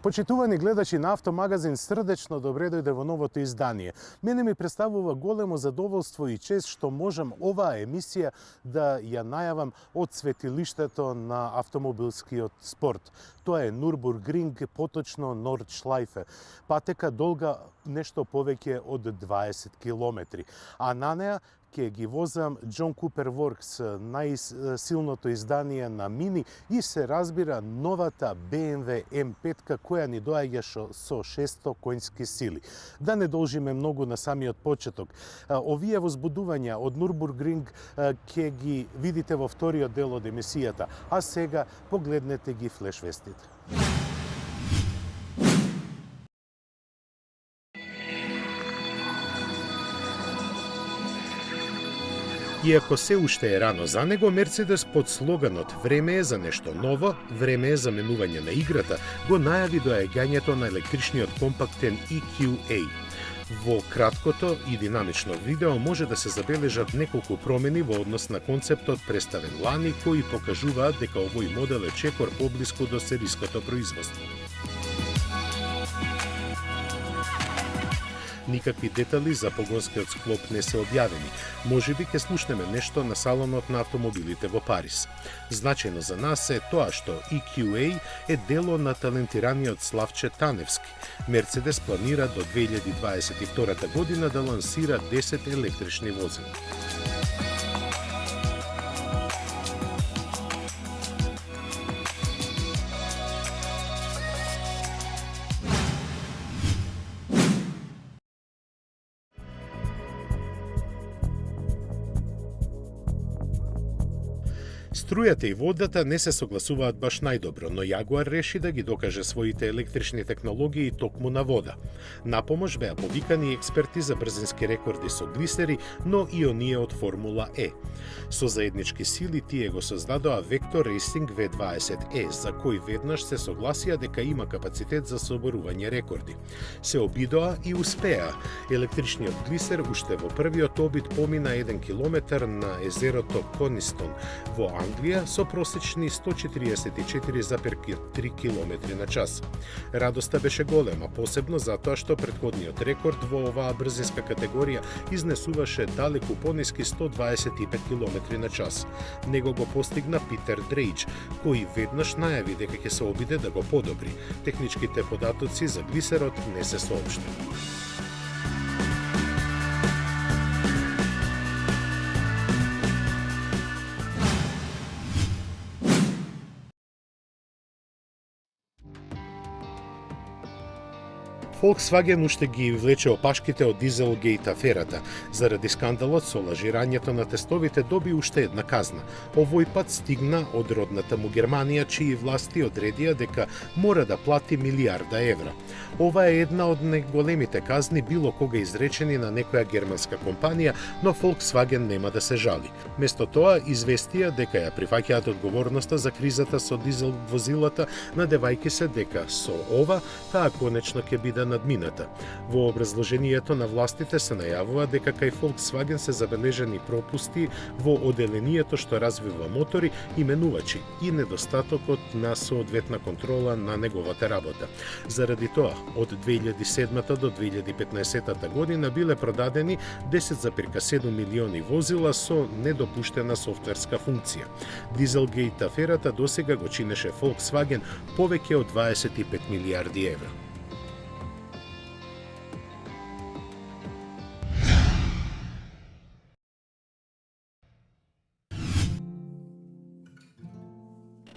Почитувани гледачи на Автомагазин, срдечно добре дојде во новото издание. Мене ми представува големо задоволство и чест што можам оваа емисија да ја најавам од светилиштето на автомобилскиот спорт. Тоа е Нурбургринг, поточно Нордшлајфе. Патека долга нешто повеќе од 20 километри, а на неа ќе ги возам John Cooper Works, најсилното издание на Мини и се разбира новата BMW M5 која ни доаѓа со 600 конски сили. Да не должиме многу на самиот почеток. Овие возбудувања од Нурбургринг ќе ги видите во вториот дел од емисијата, а сега погледнете ги флешвестите. Иако се уште е рано за него, Мерцедес под слоганот "Време е за нешто ново, време е за менување на играта" го најави доаѓањето на електричниот компактен EQA. Во краткото и динамично видео може да се забележат неколку промени во однос на концептот представен лани, кои покажуваат дека овој модел е чекор поблиску до сериското производство. Никакви детали за погонскиот склоп не се објавени. Можеби ќе слушнеме нешто на салонот на автомобилите во Париз. Значајно за нас е тоа што EQA е дело на талентираниот Славче Таневски. Мерцедес планира до 2022 година да лансира 10 електрични возила. Струјата и водата не се согласуваат баш најдобро, но Јагуар реши да ги докаже своите електрични технологии токму на вода. На помош беа повикани експерти за брзински рекорди со глисери, но и оние од Формула Е. Со заеднички сили тие го создадоа Vector Racing V20E, за кој веднаш се согласија дека има капацитет за соборување рекорди. Се обидоа и успеа. Електричниот глисер уште во првиот обид помина 1 километар на езерото Конистон во Англија со просечни 144,3 км на час. Радоста беше голема, посебно затоа што претходниот рекорд во оваа брзинска категорија изнесуваше далеку пониски 125 км на час. Него го постигна Питер Дрејдж, кој веднаш најави дека ќе се обиде да го подобри. Техничките податоци за глисерот не се соопштени. Volkswagen уште ги влече опашките од Дизелгейт аферата. Заради скандалот со лажирањето на тестовите доби уште една казна. Овој пат стигна од родната му Германија, чии власти одредија дека мора да плати милиарда евра. Ова е една од најголемите казни било кога изречени на некоја германска компанија, но Volkswagen нема да се жали. Место тоа известија дека ја прифаќаат одговорноста за кризата со дизел возилата, надевајќи се дека со ова таа конечно ќе биде надмината. Во образложението на властите се најавува дека кај Volkswagen се забележени пропусти во оделението што развива мотори и менувачи и недостатокот на соодветна контрола на неговата работа. Заради тоа, од 2007 до 2015 година биле продадени 10,7 милиони возила со недопуштена софтверска функција. Дизелгейт аферата досега го чинеше Volkswagen повеќе од 25 милиарди евра.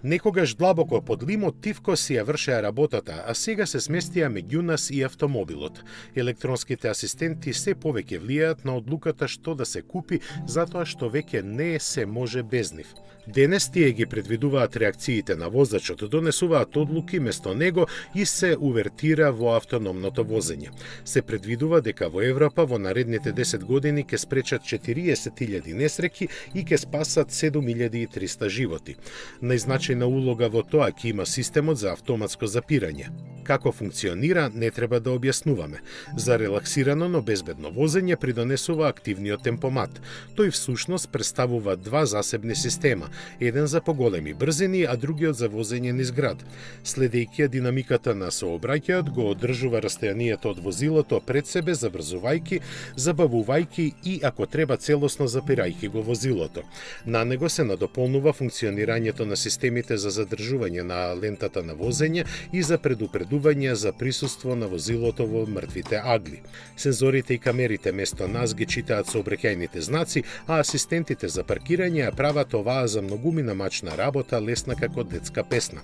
Некогаш длабоко под лимот тивко си ја вршеа работата, а сега се сместија меѓу нас и автомобилот. Електронските асистенти се повеќе влијаат на одлуката што да се купи, затоа што веќе не се може без нив. Денес тие ги предвидуваат реакциите на возачот, донесуваат одлуки место него и се увертира во автономното возење. Се предвидува дека во Европа во наредните 10 години ќе спречат 40.000 несреќи и ќе спасат 7.300 животи. Најзначајни значајна улога во тоа ќе има системот за автоматско запирање. Како функционира, не треба да објаснуваме. За релаксирано, но безбедно возење придонесува активниот темпомат. Тој всушност представува два засебни система, еден за поголеми брзини, а другиот за возење низ град. Следејќи динамиката на сообраќајот, го одржува растојанието од возилото пред себе, забрзувајќи, забавувајќи и, ако треба, целосно запирајќи го возилото. На него се надополнува функционирањето на системите за задржување на лентата на возење и за предупредување за присуство на возилото во мртвите агли. Сензорите и камерите место нас ги читаат сообраќајните знаци, а асистентите за паркирање ја прават оваа за многумина мачна работа лесна како детска песна.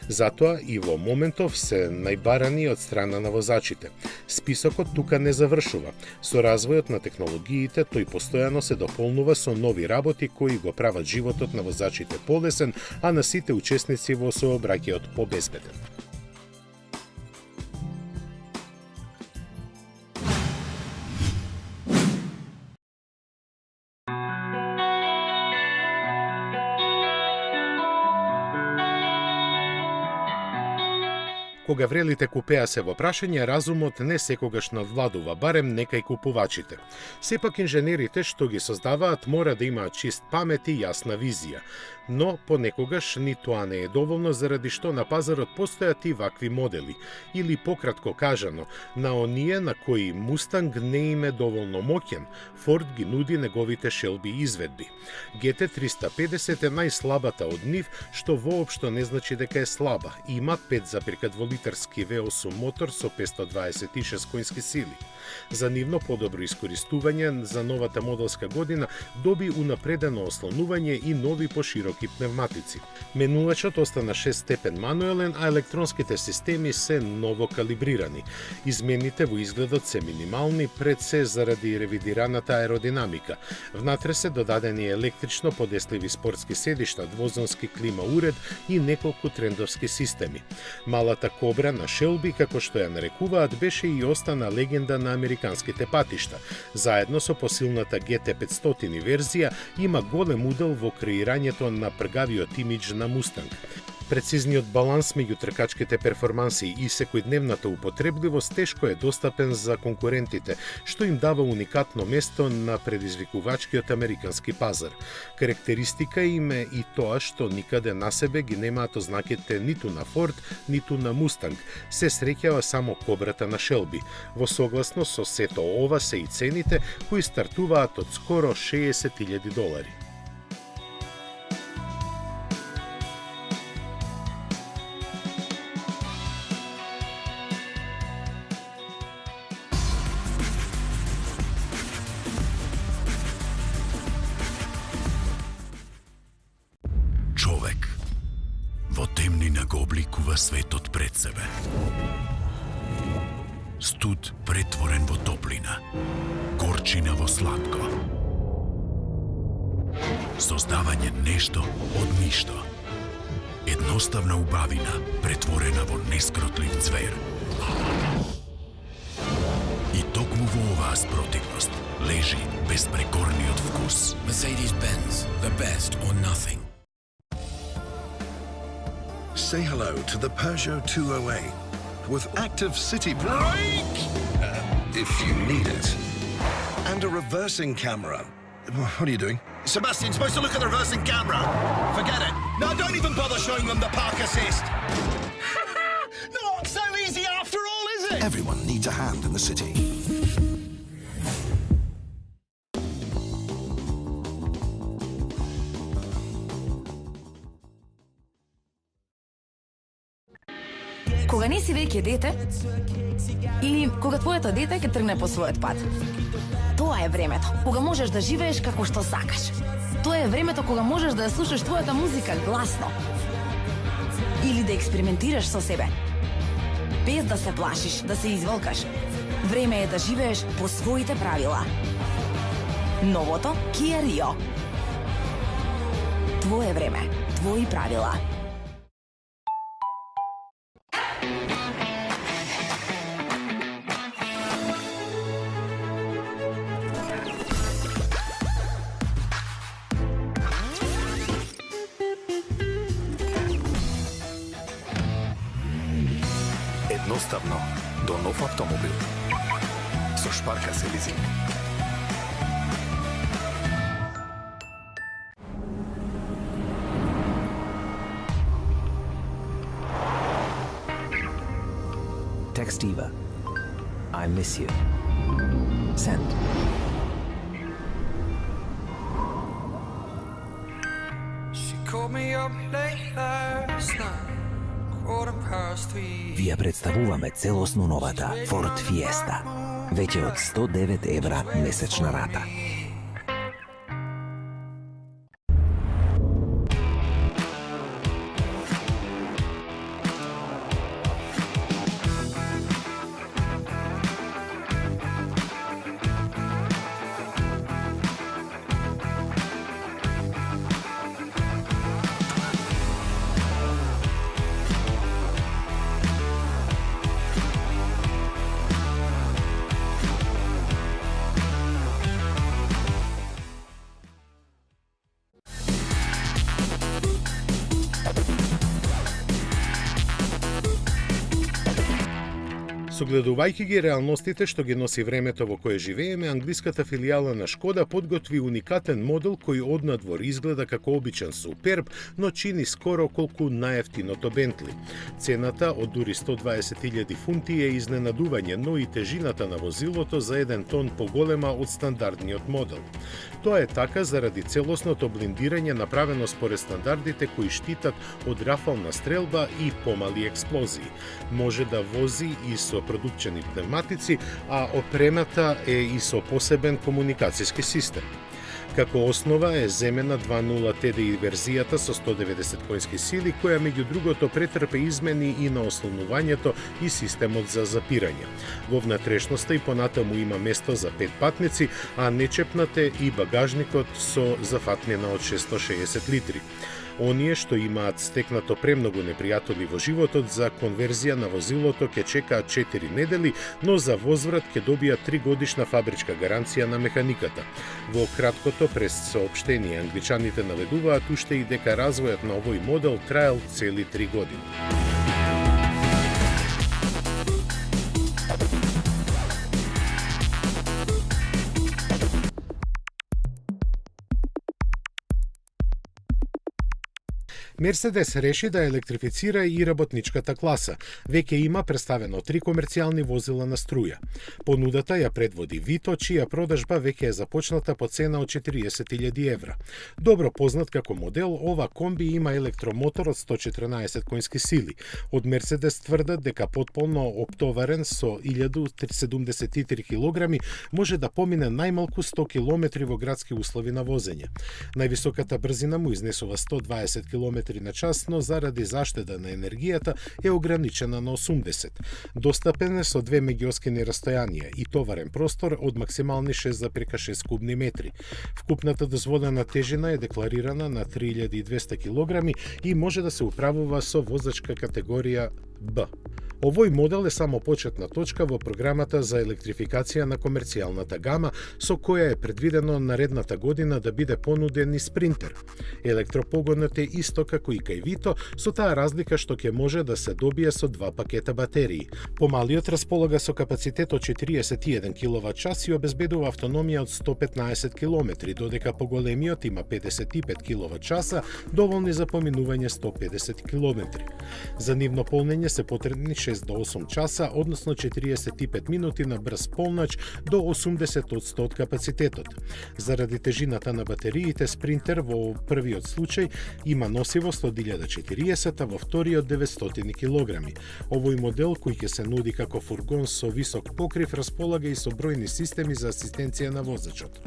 Затоа и во моментов се најбарани од страна на возачите. Списокот тука не завршува. Со развојот на технологиите тој постојано се дополнува со нови работи кои го прават животот на возачите полесен, а на сите учесници во сообраќајот побезбеден. Кога врелите купеа се во прашање, разумот не секогаш надвладува, барем некај купувачите. Сепак инженерите што ги создаваат мора да имаат чист памет и јасна визија. Но понекогаш ни тоа не е доволно, заради што на пазарот постојат и вакви модели. Или пократко кажано, на оние на кои Мустанг не им е доволно моќен, Форд ги нуди неговите Шелби изведби. GT350 е најслабата од нив, што воопшто не значи дека е слаба. Има 5,2-литарски V8 мотор со 526 коњски сили. За нивно подобро искористување за новата моделска година доби унапредено ослонување и нови пошироки пневматици. Менувачот остана 6 степен мануелен, а електронските системи се ново калибрирани. Измените во изгледот се минимални, пред се заради ревидираната аеродинамика. Внатре се додадени електрично подесливи спортски седишта, двозонски клима уред и неколку трендовски системи. Малата кобра на Шелби, како што ја нарекуваат, беше и остана легенда на американските патишта. Заедно со посилната GT500 верзија има голем удел во креирањето на пргавиот имидж на Мустанг. Прецизниот баланс меѓу тркачките перформанси и секојдневната употребливост тешко е достапен за конкурентите, што им дава уникатно место на предизвикувачкиот американски пазар. Карактеристика им е и тоа што никаде на себе ги немаат ознаките ниту на Форд, ниту на Мустанг. Се среќава само кобрата на Шелби. Во согласно со сето ова се и цените кои стартуваат од скоро $60,000. Човек во темнина го обликува светот пред себе. Студ претворен во топлина, горчина во сладко. Создавање нешто од ништо. Едноставна убавина претворена во нескротлив ѕвер. И токму во оваа спротивност лежи безпрекорниот вкус. Mercedes-Benz, the best or nothing. Say hello to the Peugeot 208 with active city brake, if you need it, and a reversing camera. What are you doing? Sebastian, supposed to look at the reversing camera. Forget it. No, don't even bother showing them the park assist. Not so easy after all, is it? Everyone needs a hand in the city. Кога не си веќе дете, или кога твоето дете ќе тргне по својот пат. Тоа е времето, кога можеш да живееш како што сакаш. Тоа е времето кога можеш да ја слушаш твојата музика гласно. Или да експериментираш со себе. Без да се плашиш, да се изволкаш. Време е да живееш по своите правила. Новото Kia Rio. Твое време, твои правила. едноставно до нов автомобил. Со Шпарка се лизинг. Text Eva. I miss you. Send. Ви ја представуваме целосно новата Ford Fiesta. Веќе од 109 евра месечна рата. Согледувајќи ги реалностите што ги носи времето во кое живееме, англиската филијала на Шкода подготви уникатен модел кој однадвор изгледа како обичен Суперб, но чини скоро колку најефтиното Бентли. Цената од дури 120.000 фунти е изненадување, но и тежината на возилото за 1 тон поголема од стандардниот модел. Тоа е така заради целосното блиндирање направено според стандардите кои штитат од рафална стрелба и помали експлозии. Може да вози и со продупчени пневматици, а опремата е и со посебен комуникацијски систем. Како основа е земена 2.0 TDI верзијата со 190 коњски сили, која меѓу другото претрпе измени и на ослонувањето и системот за запирање. Во внатрешноста и понатаму има место за 5 патници, а нечепнате и багажникот со зафатнена од 660 литри. Оние што имаат стекнато премногу непријатели во животот за конверзија на возилото ќе чекаат 4 недели, но за возврат ќе добијат 3 годишна фабричка гаранција на механиката. Во краткото прессоопштение англичаните наведуваат уште и дека развојот на овој модел траел цели 3 години. Мерседес реши да електрифицира и работничката класа. Веќе има представено 3 комерцијални возила на струја. Понудата ја предводи Вито, чија продажба веќе е започната по цена од 40.000 евра. Добро познат како модел, ова комби има електромотор од 114 коњски сили. Од Мерседес тврдат дека потполно оптоварен со 1073 кг може да помине најмалку 100 км во градски услови на возење. Највисоката брзина му изнесува 120 км на час, но заради заштеда на енергијата е ограничена на 80. Достапен е со 2 меѓуоскини растојанија и товарен простор од максимални 6,6 кубни метри. Вкупната дозволена тежина е декларирана на 3200 кг и може да се управува со возачка категорија Б. Овој модел е само почетна точка во програмата за електрификација на комерцијалната гама, со која е предвидено наредната година да биде понуден и Спринтер. Електропогонот е исто како и кај Вито, со таа разлика што ќе може да се добие со 2 пакета батерии. Помалиот располага со капацитет од 41 кВт и обезбедува автономија од 115 км, додека поголемиот има 55 кВт, доволни за поминување 150 км. За нивно полнење се потребни 6 до 8 часа, односно 45 минути на брз полнач до 80% од капацитетот. Заради тежината на батериите, Спринтер во првиот случај има носивост од 1040, а во вториот 900 кг. Овој модел, кој ќе се нуди како фургон со висок покрив, располага и со бројни системи за асистенција на возачот.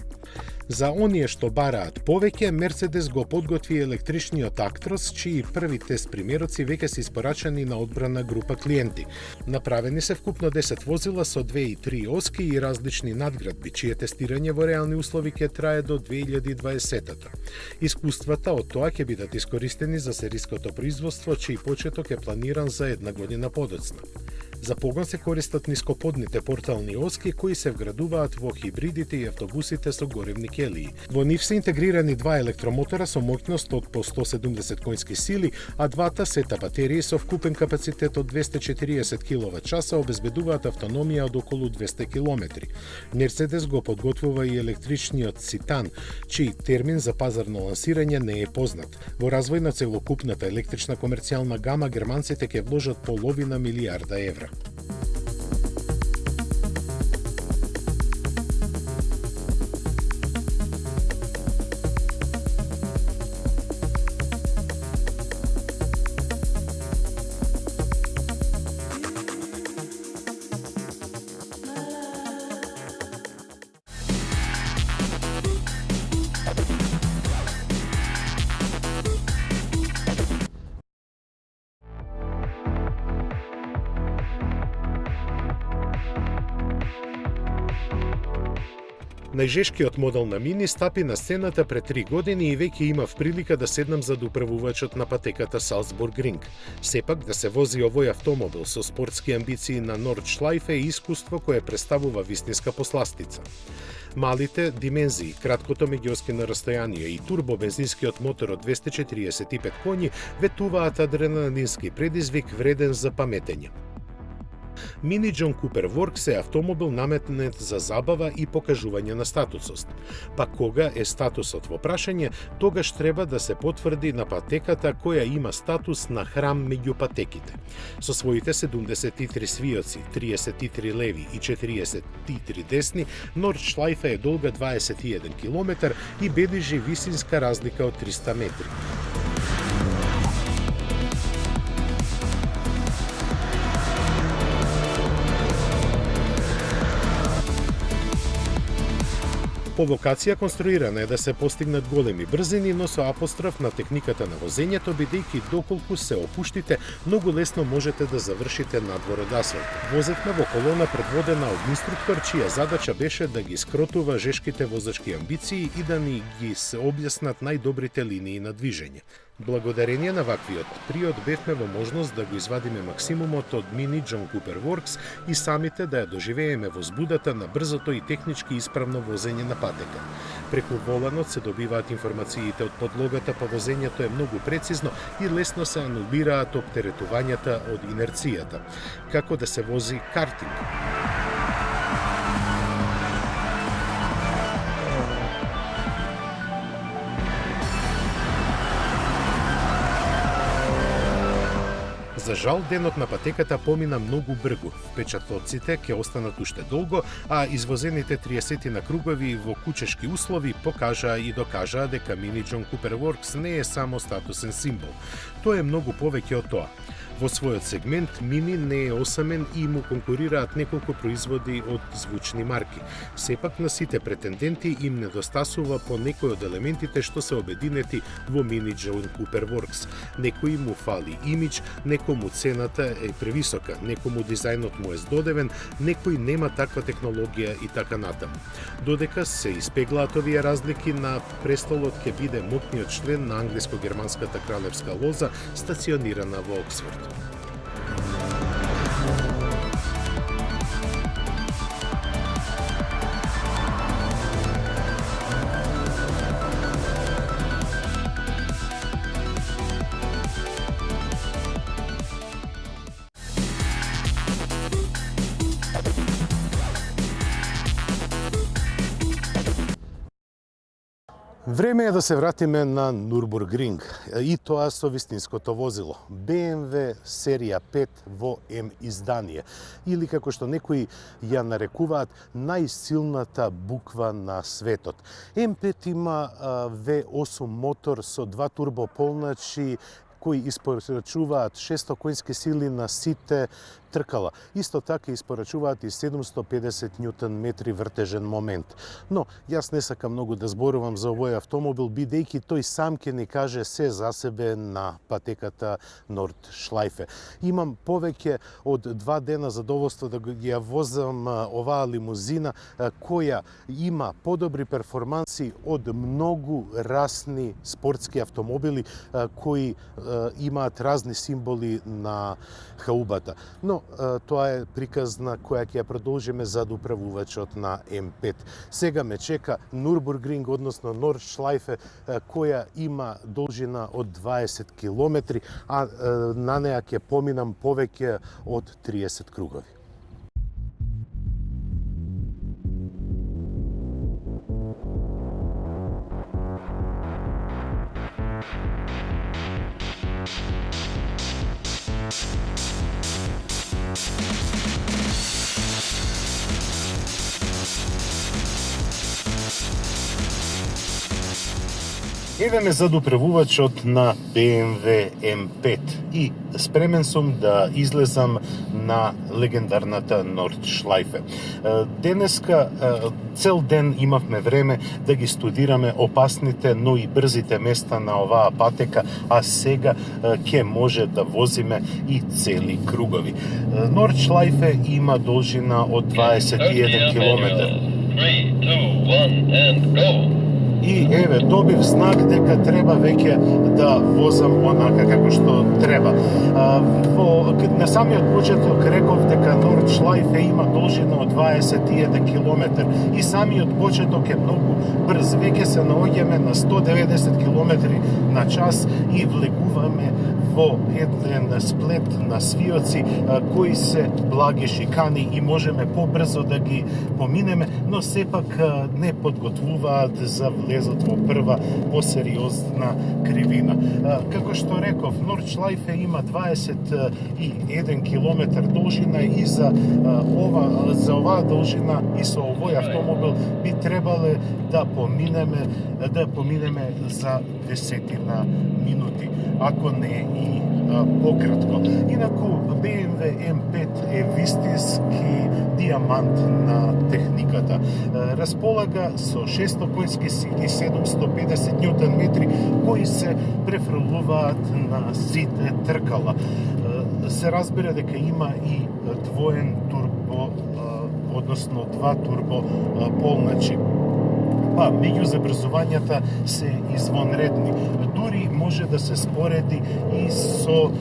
За оние што бараат повеќе, Мерседес го подготви електричниот Актрос, чии први тест примероци веќе се испорачани на одбрана група клиенти. Направени се вкупно 10 возила со 2 и 3 оски и различни надградби, чие тестирање во реални услови ќе трае до 2020-та. Искуствата од тоа ќе бидат искористени за сериското производство, чиј почеток е планиран за 1 година подоцна. За погон се користат нископодните портални оски кои се вградуваат во хибридите и автобусите со горивни келии. Во нив се интегрирани два електромотора со моќност од по 170 конски сили, а двата сета батерии со вкупен капацитет од 240 киловат-часа обезбедуваат автономија од околу 200 километри. Мерцедес го подготвува и електричниот Цитан, чиј термин за пазарно лансирање не е познат. Во развој на целокупната електрична комерцијална гама германците ќе вложат половина милијарда евра. Најжешкиот модел на Мини стапи на сцената пред 3 години и веќе имав прилика да седнам зад управувачот на патеката Салцбург Ринг. Сепак да се вози овој автомобил со спортски амбиции на Нордшлайф е искуство кое представува вистинска посластица. Малите димензии, краткото меѓуоскино растојание и турбобензинскиот мотор од 245 коњи ветуваат адреналински предизвик вреден за паметење. Мини Џон Купер Воркс е автомобил наметнет за забава и покажување на статусот. Па кога е статусот во прашање, тогаш треба да се потврди на патеката која има статус на храм меѓу патеките. Со своите 73 свиоци, 33 леви и 43 десни, Нордшлайфа е долга 21 км и бележи висинска разлика од 300 метри. По локација конструирана е да се постигнат големи брзини, но со апостроф на техниката на возењето, бидејќи доколку се опуштите, многу лесно можете да завршите надвор од асфалт. Возевме во колона предводена од инструктор, чија задача беше да ги скротува жешките возачки амбиции и да ни ги се објаснат најдобрите линии на движење. Благодарение на ваквиот приод бевме во можност да го извадиме максимумот од Мини Џон Купер Воркс и самите да ја доживееме возбудата на брзото и технички исправно возење на патека. Преку воланот се добиваат информациите од подлогата, па возењето е многу прецизно и лесно се анулираат оптеретувањата од инерцијата. Како да се вози картинг. За жал, денот на патеката помина многу бргу. Впечатоците ќе останат уште долго, а извозените 30 на кругови во кучешки услови покажаа и докажаа дека Мини Џон Купер Воркс не е само статусен символ. Тоа е многу повеќе од тоа. Во својот сегмент, Мини не е осамен и му конкурираат неколку производи од звучни марки. Сепак на сите претенденти им недостасува по некој од елементите што се обединети во Мини Џон Купер Воркс. Некој му фали имидж, некому цената е превисока, некому дизајнот му е здодевен, некој нема таква технологија и така натаму. Додека се испеглаат овие разлики, на престолот ќе биде моќниот член на англиско-германската кралевска лоза, стационирана во Оксфорд. Време е да се вратиме на Нурбургринг и тоа со вистинското возило. BMW серија 5 во М издание, или како што некои ја нарекуваат најсилната буква на светот. М5 има V8 мотор со 2 турбополначи кои испорачуваат 600 конски сили на сите тркала. Исто така испорачуваат и 750 ньютон метри вртежен момент. Но јас не сакам многу да зборувам за овој автомобил, бидејќи тој сам ќе ни каже се за себе на патеката Нордшлайфе. Имам повеќе од 2 дена задоволство да ја возам оваа лимузина која има подобри перформанси од многу расни спортски автомобили кои имаат разни символи на хаубата. Но тоа е приказна која ќе ја продолжиме зад управувачот на М5. Сега ме чека Нурбургринг, односно Нордшлайфе, која има должина од 20 километри, а на неа ќе поминам повеќе од 30 кругови. Едеме зад управувачот на BMW M5 и спремен сум да излезам на легендарната Нордшлайфе. Денеска цел ден имавме време да ги студираме опасните, но и брзите места на оваа патека, а сега ќе може да возиме и цели кругови. Нордшлайфе има должина од 21 километар. 3, 2, 1 and go. И еве, добив знак дека треба веќе да возам онака како што треба. На самиот почеток реков дека Нордшлайфе има должина од 21 километар и самиот почеток е многу брз. Веќе се наоѓаме на 190 километри на час и влегуваме во еден сплет на свиоци кои се благи шикани и можеме побрзо да ги поминеме, но сепак не подготвуваат за влезот во прва посериозна кривина. Како што реков, Нордшлайфе има 21 километар должина и за оваа должина и со овој автомобил би требале да поминеме за 10 минути, ако не и пократко. Инаку BMW M5 е вистински диамант на техниката. Располага со 600 коњски сили, 750 Нм кои се префрлуваат на сите тркала. Се разбира дека има и двоен турбо, односно два турбо полначи. Па, меѓу забрзувањата се извонредни. Дури може да се спореди и со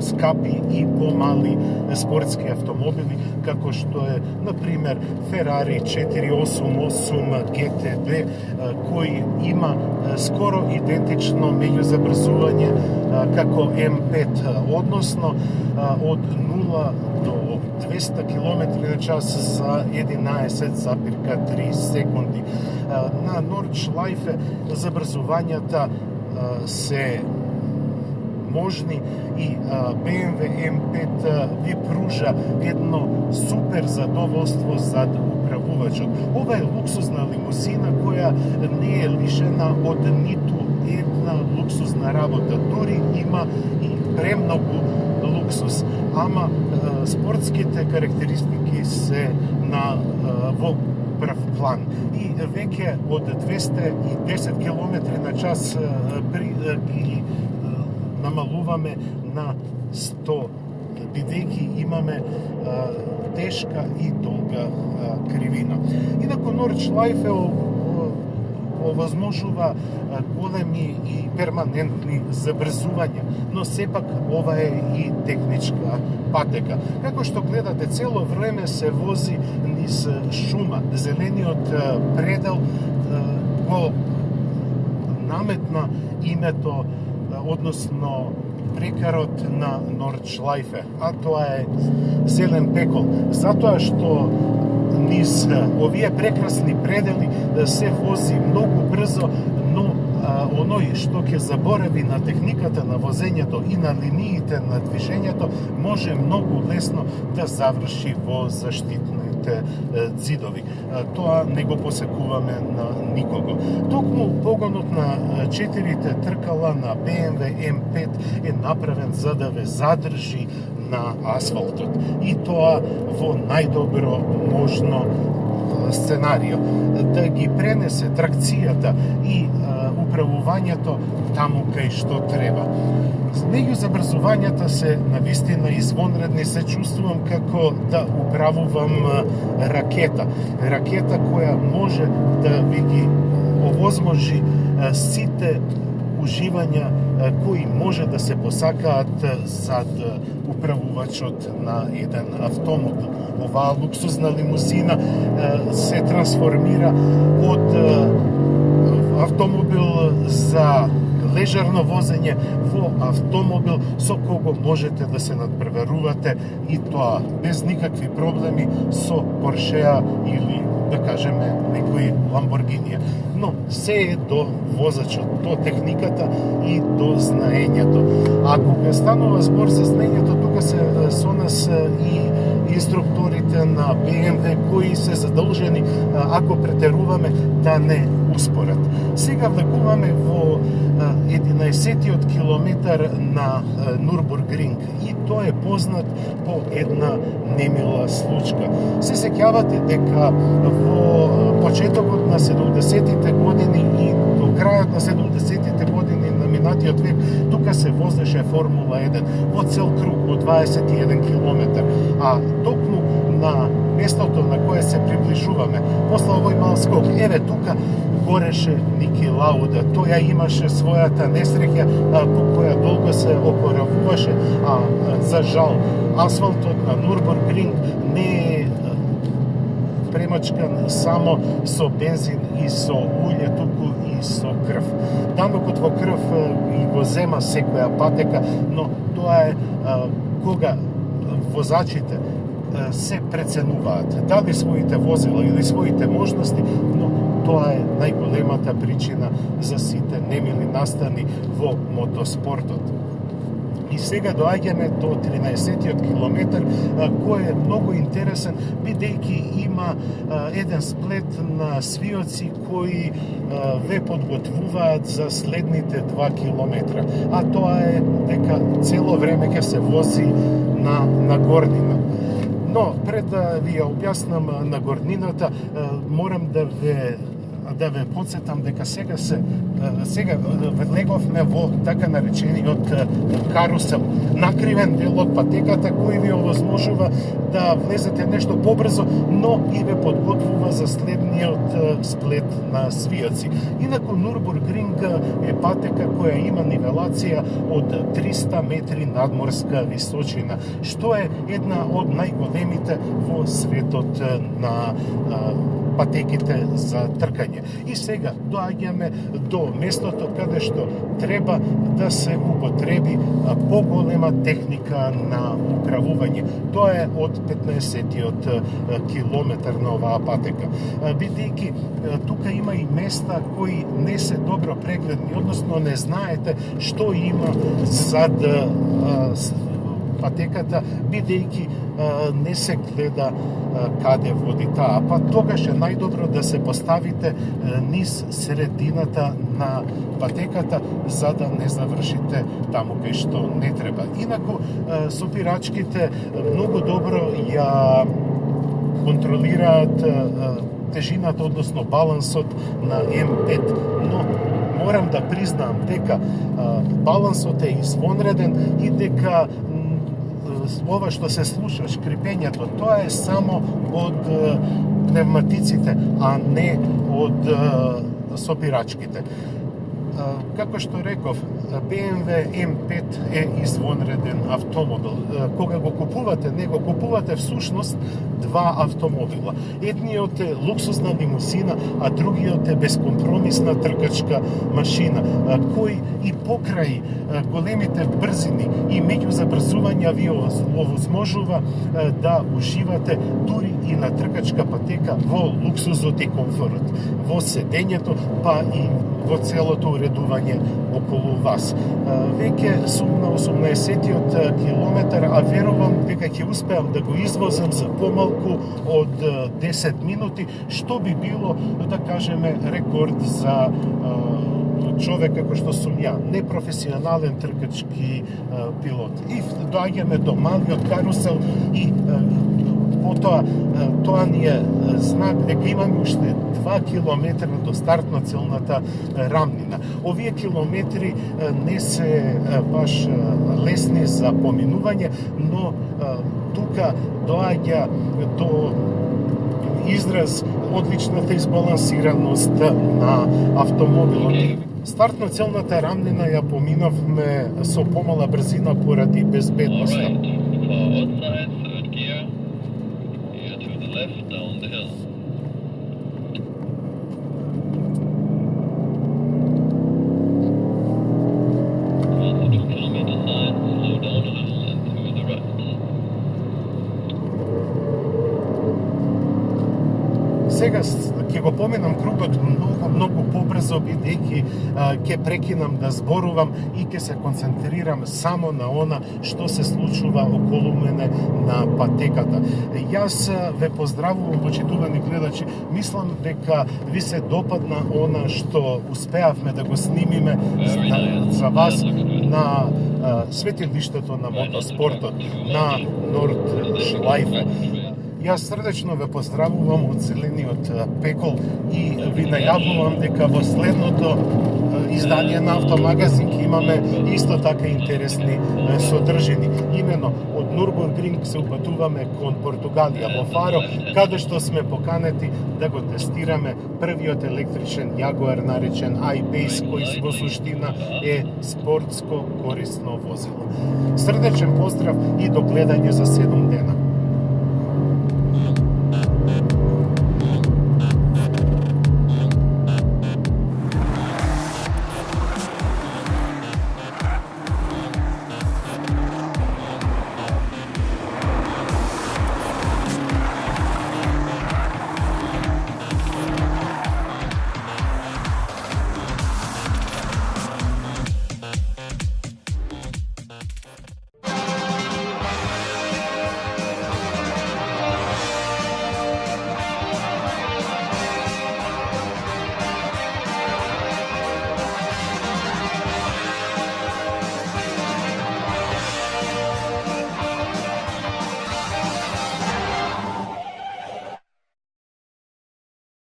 скапи и помали спортски автомобили, како што е, например, Ferrari 488 GTD, кој има скоро идентично меѓу забрзување како M5, односно од 0 до 200 км на час за 11,3 секунди. На Нордшлайфе забрзувањата се можни и BMW M5 ви пружа едно супер задоволство зад управувачот. Ова е луксузна лимузина која не е лишена од ниту една луксузна работа. Дури има и премногу луксус, ама спортските карактеристики се во прв план. И веќе од 210 км на час ги намалуваме на 100, бидејќи имаме тешка и долга кривина. Инаку Нордшлайфе овозможува големи и перманентни забрзувања, но сепак ова е и техничка патека. Како што гледате, цело време се вози низ шума. Зелениот предел го наметна името, односно прекарот на Нордшлайфе, а тоа е зелен пекол, затоа што низ овие прекрасни предели се вози многу брзо, но оној што ќе заборави на техниката на возењето и на линиите на движењето може многу лесно да заврши во заштитните ѕидови. Тоа не го посекуваме на никого. Токму погонот на 4 тркала на BMW M5 е направен за да ве задржи на асфалтот. И тоа во најдобро можно сценарио. Да ги пренесе тракцијата и управувањето таму кај што треба. Меѓу забрзувањата се навистина извонредни, се чувствувам како да управувам ракета. Ракета која може да ви ги овозможи сите уживања кои може да се посакаат зад управувачот на еден автомобил. Оваа луксузна лимузина се трансформира од автомобил за лежерно возење во автомобил со кого можете да се надпреварувате, и тоа без никакви проблеми со Поршеа или, да кажеме, некои Ламборгинија. Но се е до возачот, до техниката и до знаењето. А кога станува збор за знаењето, тука се со нас и инструкторите на BMW кои се задолжени, ако претеруваме, да не успорат. Сега влегуваме во 11-тиот километар на Нурбургринг, и тоа е познат по една немила случка. Се сеќавате дека во почетокот на 70-тите години и до крајот на 70-тите години на минатиот век тука се возеше Формула 1 во цел круг од 21 километар, а токму на местото на кое се приближуваме, после овој мал скок, еве тука гореше Ники Лауда. Тој имаше својата несреќа по која долго се опоравуваше, а за жал асфалтот на Нурбургринг не е премачкан само со бензин и со улје, туку и со крв. Дамокот во крв и го зема секоја патека, но тоа е кога возачите се преценуваат дали своите возила или своите можности, но тоа е најголемата причина за сите немили настани во мотоспортот. И сега доаѓаме до 13-тиот километар, кој е многу интересен, бидејќи има еден сплет на свиоци кои ве подготвуваат за следните 2 километра. А тоа е дека цело време ќе се вози на горнина. Но пред да ви ја објаснам на горнината, морам да ве подсетам дека сега влеговме во така наречениот карусел, накривен дел од патеката кој ви овозможува да влезете нешто побрзо, но и ве подготвува за следниот сплет на свијаци. Инаку Нурбургринг е патека која има нивелација од 300 метри надморска височина, што е една од најголемите во светот на патеките за тркање. И сега доаѓаме до местото каде што треба да се употреби поголема техника на управување. Тоа е од 15-тиот километар на оваа патека. Бидејќи тука има и места кои не се добро прегледни, односно не знаете што има зад патеката, бидејќи не се гледа каде води таа пат, тогаш е најдобро да се поставите низ средината на патеката, за да не завршите таму кај што не треба. Инаку, сопирачките многу добро ја контролираат тежината, односно балансот на М5, но морам да признаам дека балансот е извонреден и дека ова што се слуша, шкрипењето, тоа е само од пневматиците, а не од сопирачките. Како што реков, BMW M5 е извонреден автомобил. Кога го купувате, не го купувате всушност два автомобила. Едниот е луксузна лимузина, а другиот е безкомпромисна тркачка машина, кој и покрај големите брзини и меѓузабрзувања ви овозможува да уживате дури и на тркачка патека во луксузот и комфорот, во седењето, па и во целото уредување околу вас. Веќе сум на 18-тиот километар, а верувам дека ќе успеам да го извозам за помалку од 10 минути, што би било, да кажеме, рекорд за човек како што сум ја, непрофесионален тркачки пилот. И доаѓаме до малиот карусел и потоа тоа ни е знак дека имаме уште 2 километра до стартно целната рамнина. Овие километри не се баш лесни за поминување, но тука доаѓа до израз одличната избалансираност на автомобилот. Стартно целната рамнина ја поминавме со помала брзина поради безбедноста. Alright, forward side, third gear. Gear to the left, down the hill. 2 kilometer sign, slow down a little and to the right. Сега ќе го поменам кругот многу побрзо, бидејќи ќе прекинам да зборувам и ќе се концентрирам само на она што се случува околу мене на патеката. Јас ве поздравувам, почитувани гледачи. Мислам дека ви се допадна она што успеавме да го снимиме за вас на светилиштето на мотоспортот на Нордшлайфе. Јас срдечно ве поздравувам од зелениот пекол и ви најавувам дека во следното издание на Автомагазин ќе имаме исто така интересни содржини. Имено од Нурбургринг се упатуваме кон Португалија во Фаро, каде што сме поканети да го тестираме првиот електричен Јагуар наречен I-Pace, кој во суштина е спортско корисно возило. Срдечен поздрав и до гледање за 7 дена.